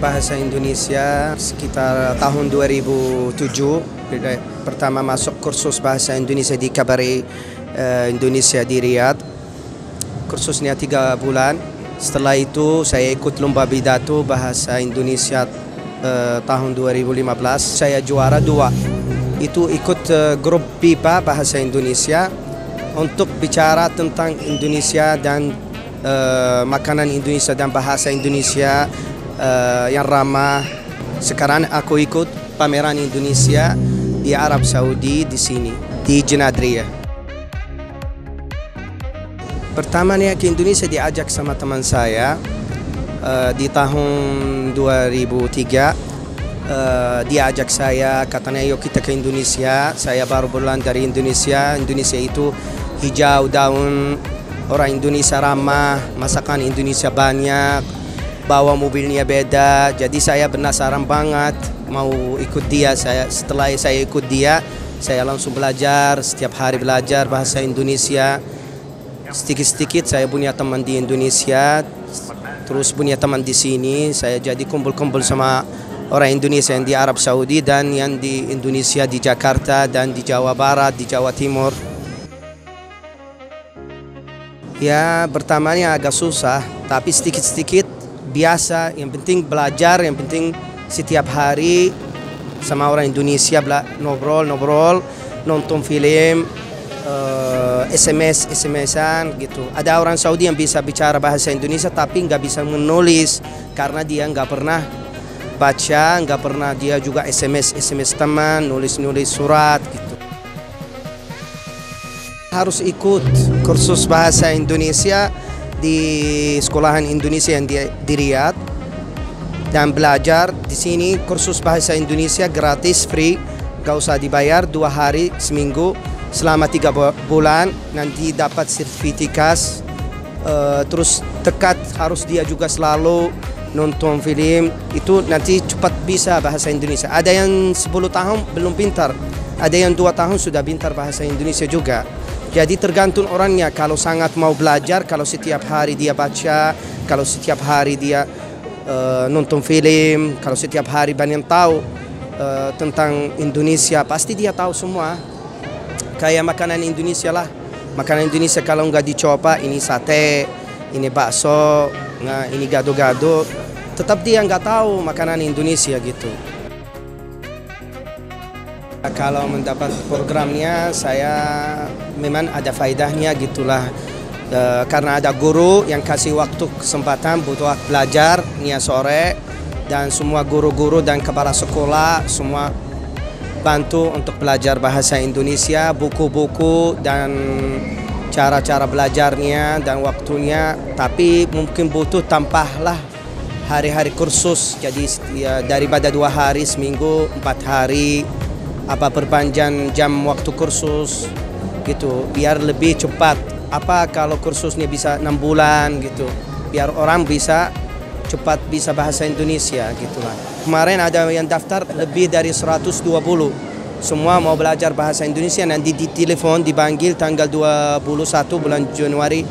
bahasa Indonesia sekitar tahun 2007. Pertama masuk kursus bahasa Indonesia di KBRI Indonesia di Riyadh. Kursusnya 3 bulan. Setelah itu saya ikut lomba pidato bahasa Indonesia tahun 2015. Saya juara 2. Itu ikut grup PIPA bahasa Indonesia untuk bicara tentang Indonesia dan makanan Indonesia dan bahasa Indonesia yang ramah. Sekarang aku ikut pameran Indonesia di Arab Saudi di sini, di Jenadriyah. Pertamanya ke Indonesia diajak sama teman saya di tahun 2003. Diajak saya, katanya yuk kita ke Indonesia. Saya baru pulang dari Indonesia. Indonesia itu hijau daun, orang Indonesia ramah, masakan Indonesia banyak, bawa mobilnya beda. Jadi saya penasaran banget mau ikut dia. Setelah saya ikut dia, saya langsung belajar, setiap hari belajar bahasa Indonesia. Sedikit-sedikit saya punya teman di Indonesia, terus punya teman di sini. Saya jadi kumpul-kumpul sama orang Indonesia yang di Arab Saudi dan yang di Indonesia di Jakarta dan di Jawa Barat, di Jawa Timur. Ya, pertamanya agak susah, tapi sedikit-sedikit biasa. Yang penting belajar, yang penting setiap hari sama orang Indonesia ngobrol, nonton film, SMS-an gitu. Ada orang Saudi yang bisa bicara bahasa Indonesia tapi nggak bisa menulis karena dia nggak pernah baca, nggak pernah dia juga SMS teman, nulis surat gitu. Harus ikut kursus bahasa Indonesia di sekolahan Indonesia yang di Riyadh dan belajar di sini. Kursus bahasa Indonesia gratis, free, gak usah dibayar, 2 hari seminggu selama 3 bulan. Nanti dapat sertifikat. Terus dekat, harus dia juga selalu nonton film. Itu nanti cepat bisa bahasa Indonesia. Ada yang 10 tahun belum pintar, ada yang 2 tahun sudah pintar bahasa Indonesia juga. Jadi tergantung orangnya, kalau sangat mau belajar, kalau setiap hari dia baca, kalau setiap hari dia nonton film, kalau setiap hari banyak tahu tentang Indonesia, pasti dia tahu semua. Kayak makanan Indonesia lah. Makanan Indonesia kalau nggak dicoba, ini sate, ini bakso, ini gado-gado, tetap dia nggak tahu makanan Indonesia gitu. Kalau mendapat programnya, saya memang ada faedahnya gitulah. Karena ada guru yang kasih waktu kesempatan butuh belajar nia sore, dan semua guru-guru dan kepala sekolah semua bantu untuk belajar bahasa Indonesia, buku-buku dan cara-cara belajarnya dan waktunya. Tapi mungkin butuh tambahlah hari-hari kursus, jadi ya, daripada 2 hari seminggu 4 hari, apa perpanjang jam waktu kursus gitu biar lebih cepat. Apa kalau kursusnya bisa 6 bulan gitu, biar orang bisa cepat bisa bahasa Indonesia gitulah. Kemarin ada yang daftar lebih dari 120, semua mau belajar bahasa Indonesia. Nanti di telepon dipanggil tanggal 21 bulan Januari